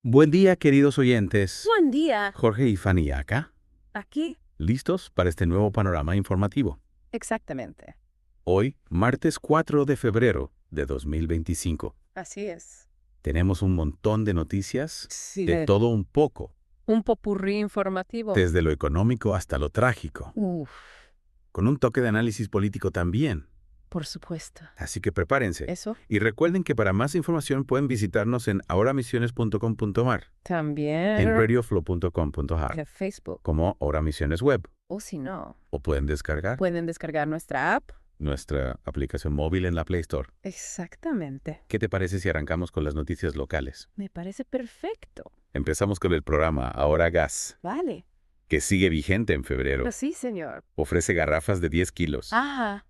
Buen día, queridos oyentes. Buen día. Jorge y Fanny acá, Aquí. listos para este nuevo panorama informativo. Exactamente. Hoy, martes 4 de febrero de 2025. Así es. Tenemos un montón de noticias, Sí. de todo un poco, Un popurrí informativo. desde lo económico hasta lo trágico, Uf, con un toque de análisis político también. por supuesto. Así que prepárense. Eso Y recuerden que para más información pueden visitarnos en ahoramisiones.com.ar, también. en radioflow.com.ar, En Facebook. como Ahora Misiones Web. O si no, O pueden descargar pueden descargar nuestra app. nuestra aplicación móvil en la Play Store. Exactamente. ¿Qué te parece si arrancamos con las noticias locales? Me parece perfecto. Empezamos con el programa Ahora Gas, Vale. que sigue vigente en febrero. Pero sí, señor. Ofrece garrafas de 10 kilos Ajá.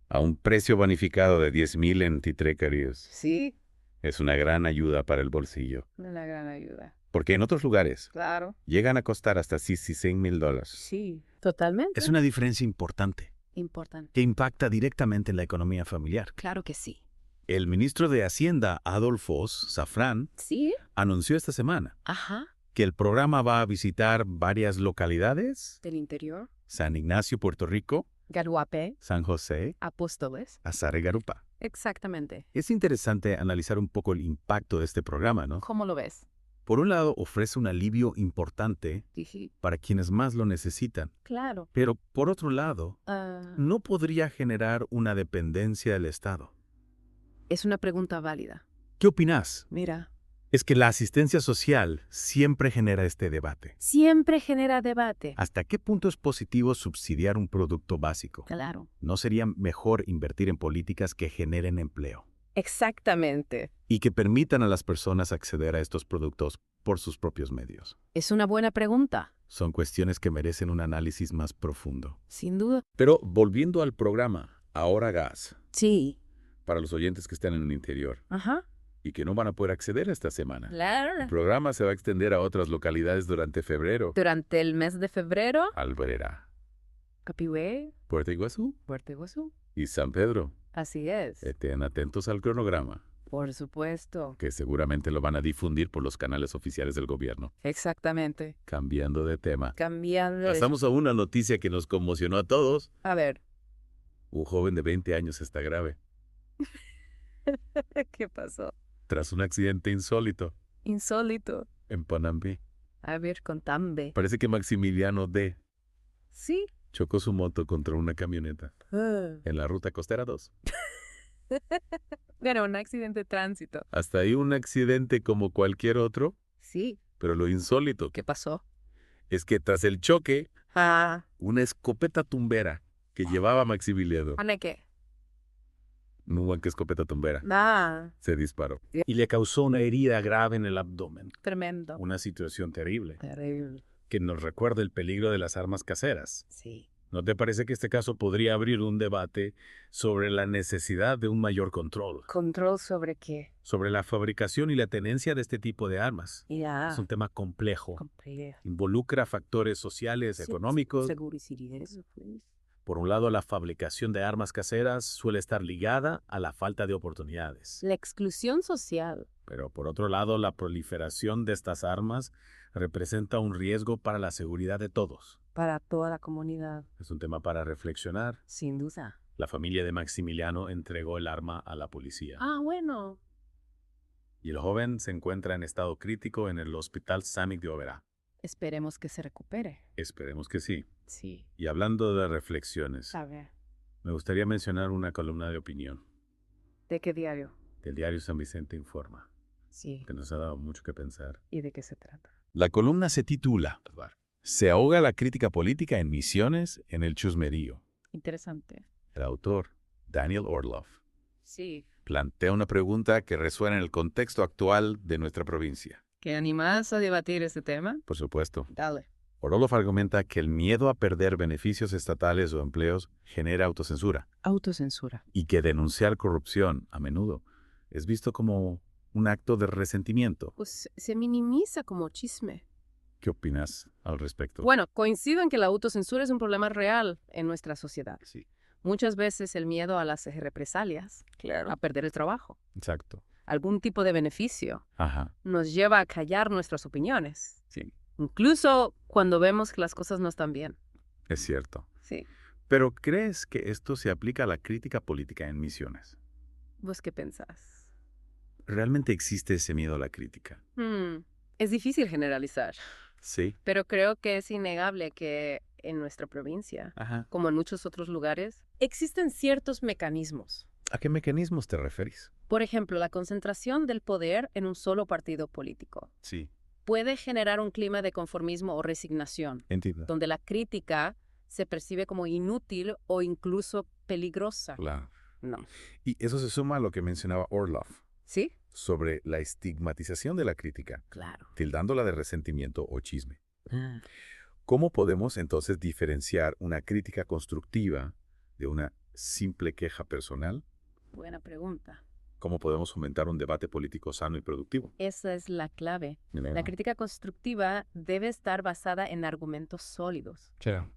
a un precio bonificado de 10,000 en Titrecaríos. Sí. Es una gran ayuda para el bolsillo. Una gran ayuda. Porque en otros lugares Claro. llegan a costar hasta $100,000. Sí. Totalmente. Es una diferencia importante Importante. que impacta directamente en la economía familiar. Claro que sí. El ministro de Hacienda, Adolfo Safran, Sí. anunció esta semana Ajá. que el programa va a visitar varias localidades: Del interior. San Ignacio, Puerto Rico, Garuape. San José, Apóstoles. Azar y Garupa. Exactamente. Es interesante analizar un poco el impacto de este programa, ¿no? ¿Cómo lo ves? Por un lado, ofrece un alivio importante Dije, para quienes más lo necesitan, claro. pero por otro lado, no podría generar una dependencia del Estado. Es una pregunta válida. ¿Qué opinas? Mira, Es que la asistencia social siempre genera este debate. siempre genera debate. ¿Hasta qué punto es positivo subsidiar un producto básico? Claro. ¿No sería mejor invertir en políticas que generen empleo Exactamente. y que permitan a las personas acceder a estos productos por sus propios medios? Es una buena pregunta. Son cuestiones que merecen un análisis más profundo. Sin duda. Pero volviendo al programa Ahora Gas, Sí. para los oyentes que están en el interior Ajá. y que no van a poder acceder esta semana, el Claro. programa se va a extender a otras localidades durante febrero. Durante el mes de febrero, Alberera, Capihué, Puerto Iguazú Puerto Iguazú. y San Pedro. Así es. Estén atentos al cronograma, Por supuesto. que seguramente lo van a difundir por los canales oficiales del gobierno. Exactamente. Cambiando de tema. Cambiando. Pasamos a una noticia que nos conmocionó a todos. A ver. Un joven de 20 años está grave ¿Qué pasó? tras un accidente insólito Insólito. en Panambi. A ver, contame. Parece que Maximiliano D. Sí. chocó su moto contra una camioneta en la ruta costera 2. Era un accidente de tránsito. Hasta ahí un accidente como cualquier otro, Sí. pero lo insólito ¿Qué pasó? es que tras el choque, Ah. una escopeta tumbera que llevaba Maximiliano, ¿Ane qué? no, que escopeta tumbera, Ah. se disparó. Y le causó una herida grave en el abdomen. Tremendo. Una situación terrible Terrible. que nos recuerda el peligro de las armas caseras. Sí. ¿No te parece que este caso podría abrir un debate sobre la necesidad de un mayor control? ¿Control sobre qué? Sobre la fabricación y la tenencia de este tipo de armas. Ya. Es un tema complejo. Complejo. Involucra factores sociales, económicos. Seguridad. Por un lado, la fabricación de armas caseras suele estar ligada a la falta de oportunidades. La exclusión social. Pero por otro lado, la proliferación de estas armas representa un riesgo para la seguridad de todos. Para toda la comunidad. Es un tema para reflexionar. Sin duda. La familia de Maximiliano entregó el arma a la policía. Ah, bueno. Y el joven se encuentra en estado crítico en el Hospital Samig de Oberá. Esperemos que se recupere. Esperemos que sí. Sí. Y hablando de reflexiones, A ver. me gustaría mencionar una columna de opinión ¿De qué diario? del diario San Vicente Informa, Sí. que nos ha dado mucho que pensar. ¿Y de qué se trata? La columna se titula Se ahoga la crítica política en Misiones en el chusmerío. Interesante. El autor, Daniel Orloff, Sí. plantea una pregunta que resuena en el contexto actual de nuestra provincia. ¿Qué animás a debatir este tema? Por supuesto, Dale. Orloff argumenta que el miedo a perder beneficios estatales o empleos genera autocensura Autocensura. y que denunciar corrupción a menudo es visto como un acto de resentimiento. Pues se minimiza como chisme. ¿Qué opinas al respecto? Bueno, coincido en que la autocensura es un problema real en nuestra sociedad. Sí, Muchas veces el miedo a las represalias, a perder el trabajo, exacto. algún tipo de beneficio, Ajá, nos lleva a callar nuestras opiniones, sí, incluso cuando vemos que las cosas no están bien. es cierto. Sí. Pero ¿crees que esto se aplica a la crítica política en misiones? ¿Vos qué pensás? ¿Realmente existe ese miedo a la crítica? Es difícil generalizar, Sí. pero creo que es innegable que en nuestra provincia, Ajá. como en muchos otros lugares, existen ciertos mecanismos. ¿A qué mecanismos te referís? Por ejemplo, la concentración del poder en un solo partido político Sí, puede generar un clima de conformismo o resignación, entiendo. donde la crítica se percibe como inútil o incluso peligrosa. Claro. No. Y eso se suma a lo que mencionaba Orlov ¿Sí? sobre la estigmatización de la crítica, Claro. tildándola de resentimiento o chisme. ¿Cómo podemos entonces diferenciar una crítica constructiva de una simple queja personal? Buena pregunta. ¿Cómo podemos fomentar un debate político sano y productivo? Esa es la clave. La crítica constructiva debe estar basada en argumentos sólidos,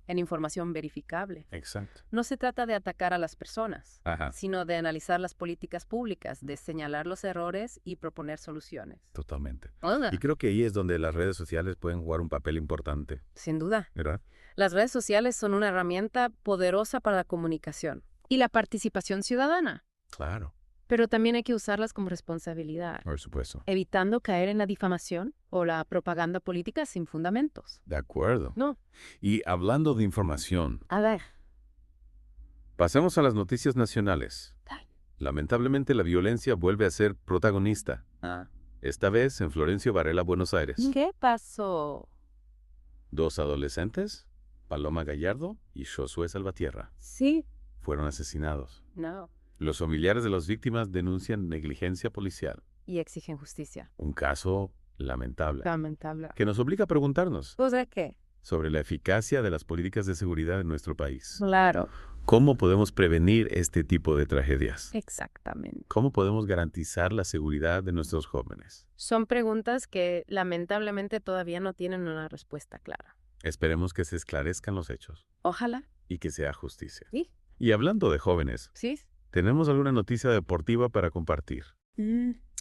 en información verificable. Exacto. No se trata de atacar a las personas, Ajá, sino de analizar las políticas públicas, de señalar los errores y proponer soluciones. totalmente. Hola. Y creo que ahí es donde las redes sociales pueden jugar un papel importante, Sin duda. ¿verdad? Las redes sociales son una herramienta poderosa para la comunicación y la participación ciudadana, Claro, pero también hay que usarlas con responsabilidad, por supuesto. evitando caer en la difamación o la propaganda política sin fundamentos. De acuerdo. No. Y hablando de información, A ver. pasemos a las noticias nacionales. Dale. Lamentablemente la violencia vuelve a ser protagonista. Esta vez en Florencio Varela, Buenos Aires. ¿Qué pasó? 2 adolescentes, Paloma Gallardo y Josué Salvatierra, Sí. fueron asesinados. No. Los familiares de las víctimas denuncian negligencia policial. Y exigen justicia. Un caso lamentable Lamentable. que nos obliga a preguntarnos ¿Pues de qué? sobre la eficacia de las políticas de seguridad en nuestro país. Claro. ¿Cómo podemos prevenir este tipo de tragedias? Exactamente. ¿Cómo podemos garantizar la seguridad de nuestros jóvenes? Son preguntas que lamentablemente todavía no tienen una respuesta clara. Esperemos que se esclarezcan los hechos Ojalá. y que sea justicia. Sí. Y hablando de jóvenes, ¿Sí? ¿tenemos alguna noticia deportiva para compartir?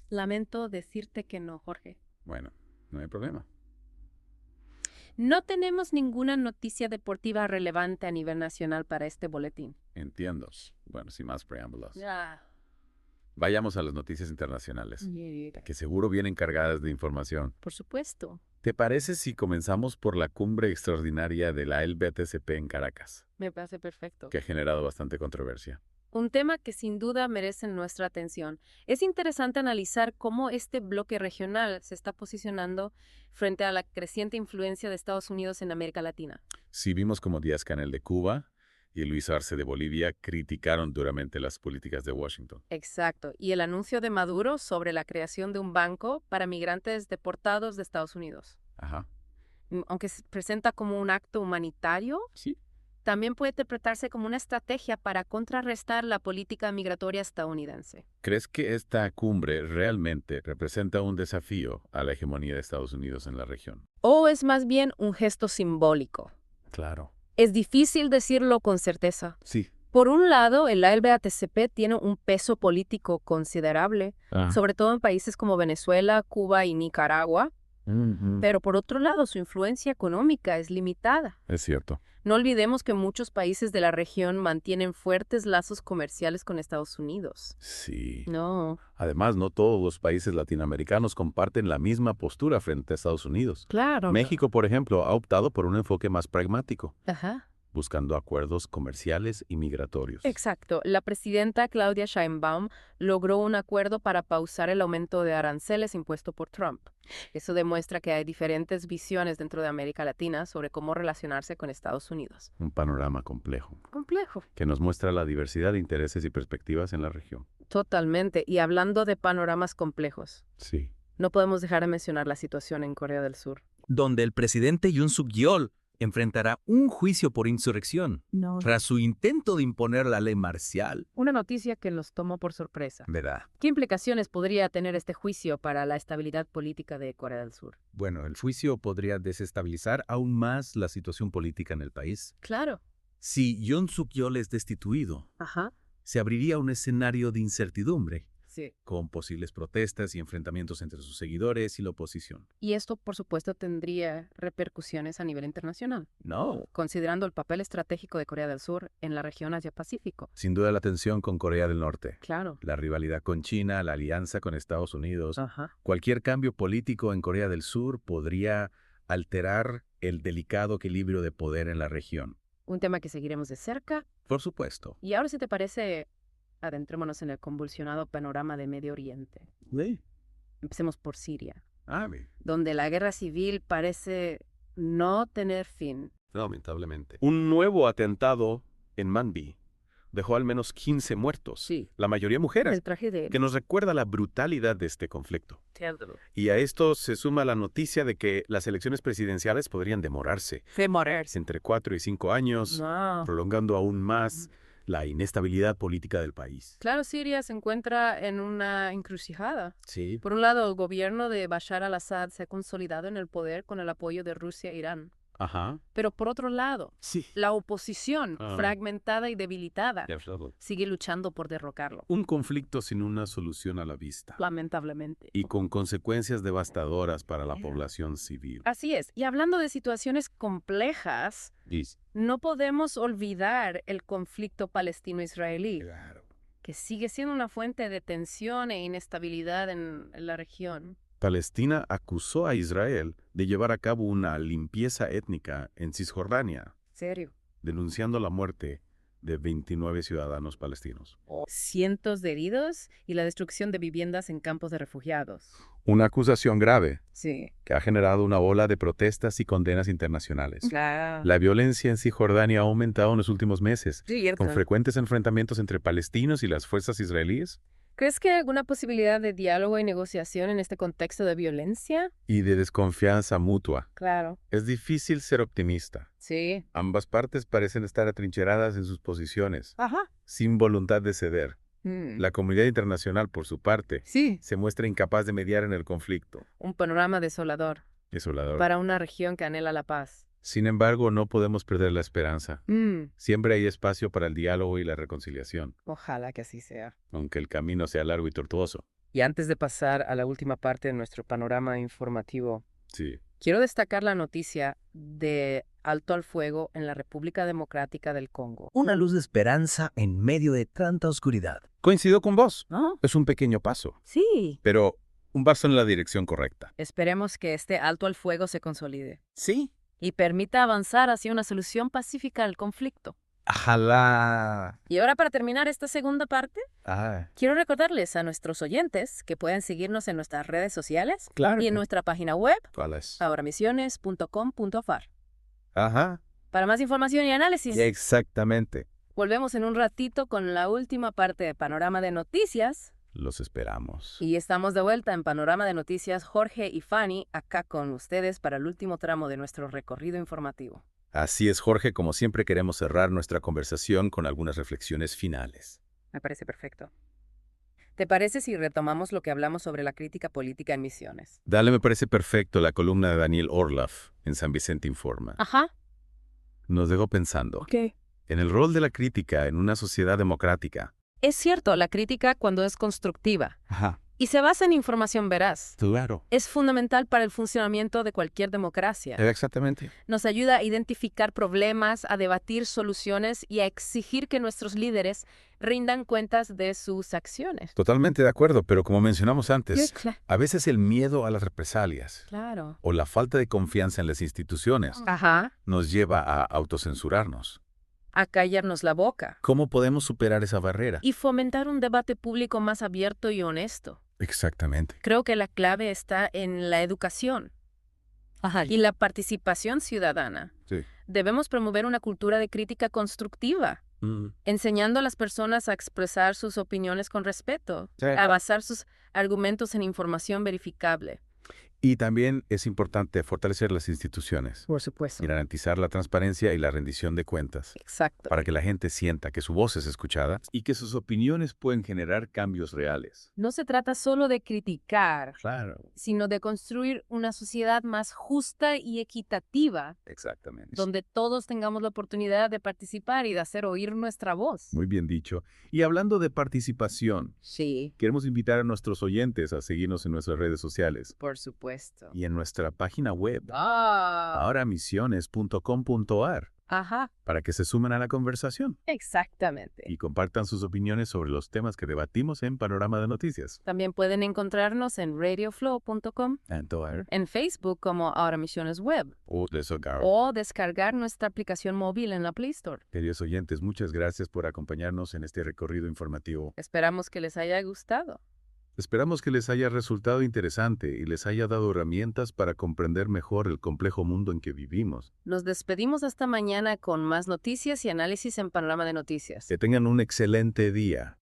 Lamento decirte que no, Jorge. Bueno, no hay problema. No tenemos ninguna noticia deportiva relevante a nivel nacional para este boletín. Entiendo. Bueno, sin más preámbulos. Ya. Vayamos a las noticias internacionales, que seguro vienen cargadas de información. Por supuesto. ¿Te parece si comenzamos por la cumbre extraordinaria de la LBATCP en Caracas, Me parece perfecto. que ha generado bastante controversia? Un tema que sin duda merece nuestra atención. Es interesante analizar cómo este bloque regional se está posicionando frente a la creciente influencia de Estados Unidos en América Latina. Si vimos como Díaz-Canel de Cuba y Luis Arce de Bolivia criticaron duramente las políticas de Washington. Exacto. Y el anuncio de Maduro sobre la creación de un banco para migrantes deportados de Estados Unidos. Ajá. Aunque se presenta como un acto humanitario, Sí. también puede interpretarse como una estrategia para contrarrestar la política migratoria estadounidense. ¿Crees que esta cumbre realmente representa un desafío a la hegemonía de Estados Unidos en la región? ¿O es más bien un gesto simbólico? Claro. Es difícil decirlo con certeza. Sí. Por un lado, el LBATCP tiene un peso político considerable, sobre todo en países como Venezuela, Cuba y Nicaragua, pero por otro lado, su influencia económica es limitada. Es cierto. No olvidemos que muchos países de la región mantienen fuertes lazos comerciales con Estados Unidos. Sí. No. Además, no todos los países latinoamericanos comparten la misma postura frente a Estados Unidos. Claro. México, por ejemplo, ha optado por un enfoque más pragmático, Ajá. buscando acuerdos comerciales y migratorios. Exacto. La presidenta Claudia Sheinbaum logró un acuerdo para pausar el aumento de aranceles impuesto por Trump. Eso demuestra que hay diferentes visiones dentro de América Latina sobre cómo relacionarse con Estados Unidos. Un panorama complejo, Complejo. que nos muestra la diversidad de intereses y perspectivas en la región. Totalmente. Y hablando de panoramas complejos, Sí. no podemos dejar de mencionar la situación en Corea del Sur. donde el presidente Yoon Suk-yeol enfrentará un juicio por insurrección tras su intento de imponer la ley marcial. Una noticia que nos tomó por sorpresa. ¿Verdad? ¿Qué implicaciones podría tener este juicio para la estabilidad política de Corea del Sur? Bueno, el juicio podría desestabilizar aún más la situación política en el país. Claro. Si Yoon Suk-yeol es destituido, Ajá. se abriría un escenario de incertidumbre Sí. con posibles protestas y enfrentamientos entre sus seguidores y la oposición. Y esto, por supuesto, tendría repercusiones a nivel internacional, No. considerando el papel estratégico de Corea del Sur en la región Asia-Pacífico. Sin duda la tensión con Corea del Norte, Claro. la rivalidad con China, la alianza con Estados Unidos. Ajá. Cualquier cambio político en Corea del Sur podría alterar el delicado equilibrio de poder en la región. Un tema que seguiremos de cerca. Por supuesto. Y ahora, si te parece, adentrémonos en el convulsionado panorama de Medio Oriente. Sí. Empecemos por Siria, Bien. donde la guerra civil parece no tener fin. Lamentablemente. Un nuevo atentado en Manbij dejó al menos 15 muertos, Sí. la mayoría mujeres, El traje de que nos recuerda la brutalidad de este conflicto. Y a esto se suma la noticia de que las elecciones presidenciales podrían demorarse entre 4 y 5 años, No. prolongando aún más la inestabilidad política del país. Claro, Siria se encuentra en una encrucijada. Sí. Por un lado, el gobierno de Bashar al-Assad se ha consolidado en el poder con el apoyo de Rusia e Irán. Ajá. Pero por otro lado, Sí. la oposición, fragmentada y debilitada, Ya. sigue luchando por derrocarlo. Un conflicto sin una solución a la vista Lamentablemente. y con consecuencias devastadoras para la población civil. Así es. Y hablando de situaciones complejas, no podemos olvidar el conflicto palestino-israelí, Claro. que sigue siendo una fuente de tensión e inestabilidad en la región. Palestina acusó a Israel de llevar a cabo una limpieza étnica en Cisjordania, ¿Serio? denunciando la muerte de 29 ciudadanos palestinos. Cientos de heridos y la destrucción de viviendas en campos de refugiados. Una acusación grave Sí. que ha generado una ola de protestas y condenas internacionales. Claro. La violencia en Cisjordania ha aumentado en los últimos meses, Cierto. con frecuentes enfrentamientos entre palestinos y las fuerzas israelíes ¿Crees que hay alguna posibilidad de diálogo y negociación en este contexto de violencia? y de desconfianza mutua. Claro. Es difícil ser optimista. Sí. Ambas partes parecen estar atrincheradas en sus posiciones, Ajá. sin voluntad de ceder. La comunidad internacional, por su parte, Sí. se muestra incapaz de mediar en el conflicto. Un panorama desolador Desolador. para una región que anhela la paz. Sin embargo, no podemos perder la esperanza. Siempre hay espacio para el diálogo y la reconciliación, Ojalá que así sea. aunque el camino sea largo y tortuoso. Y antes de pasar a la última parte de nuestro panorama informativo, Sí. quiero destacar la noticia de alto al fuego en la República Democrática del Congo. Una luz de esperanza en medio de tanta oscuridad. Coincido con vos. ¿No? Es un pequeño paso, Sí. pero un paso en la dirección correcta. Esperemos que este alto al fuego se consolide Sí. y permita avanzar hacia una solución pacífica al conflicto. Ojalá. Y ahora, para terminar esta segunda parte, Ah, quiero recordarles a nuestros oyentes que pueden seguirnos en nuestras redes sociales claro. y en nuestra página web, ¿Cuál es? ahoramisiones.com.far. Ajá. Para más información y análisis, Exactamente. volvemos en un ratito con la última parte de Panorama de Noticias. Los esperamos. Y estamos de vuelta en Panorama de Noticias, Jorge y Fanny, acá con ustedes para el último tramo de nuestro recorrido informativo. Así es, Jorge, como siempre queremos cerrar nuestra conversación con algunas reflexiones finales. Me parece perfecto. ¿Te parece si retomamos lo que hablamos sobre la crítica política en Misiones? Dale, me parece perfecto la columna de Daniel Orloff en San Vicente Informa. Ajá. Nos dejó pensando Ok. en el rol de la crítica en una sociedad democrática. Es cierto, la crítica, cuando es constructiva Ajá. y se basa en información veraz, Claro. es fundamental para el funcionamiento de cualquier democracia. Exactamente. Nos ayuda a identificar problemas, a debatir soluciones y a exigir que nuestros líderes rindan cuentas de sus acciones. Totalmente de acuerdo, pero como mencionamos antes, Cla- a veces el miedo a las represalias Claro. o la falta de confianza en las instituciones Ajá. nos lleva a autocensurarnos. A callarnos la boca ¿Cómo podemos superar esa barrera? y fomentar un debate público más abierto y honesto. Exactamente. Creo que la clave está en la educación y la participación ciudadana. Sí. Debemos promover una cultura de crítica constructiva, enseñando a las personas a expresar sus opiniones con respeto, Sí. a basar sus argumentos en información verificable. Y también es importante fortalecer las instituciones Por supuesto. y garantizar la transparencia y la rendición de cuentas Exacto. para que la gente sienta que su voz es escuchada. Y que sus opiniones pueden generar cambios reales. No se trata solo de criticar, Claro. sino de construir una sociedad más justa y equitativa, Exactamente. donde todos tengamos la oportunidad de participar y de hacer oír nuestra voz. Muy bien dicho. Y hablando de participación, Sí, queremos invitar a nuestros oyentes a seguirnos en nuestras redes sociales por supuesto. y en nuestra página web, Ah, ahoramisiones.com.ar, ajá, para que se sumen a la conversación exactamente. y compartan sus opiniones sobre los temas que debatimos en Panorama de Noticias. También pueden encontrarnos en radioflow.com, en Facebook como Ahora Misiones Web, o descargar nuestra aplicación móvil en la Play Store. Queridos oyentes, muchas gracias por acompañarnos en este recorrido informativo. Esperamos que les haya gustado. Esperamos que les haya resultado interesante y les haya dado herramientas para comprender mejor el complejo mundo en que vivimos. Nos despedimos hasta mañana con más noticias y análisis en Panorama de Noticias. Que tengan un excelente día.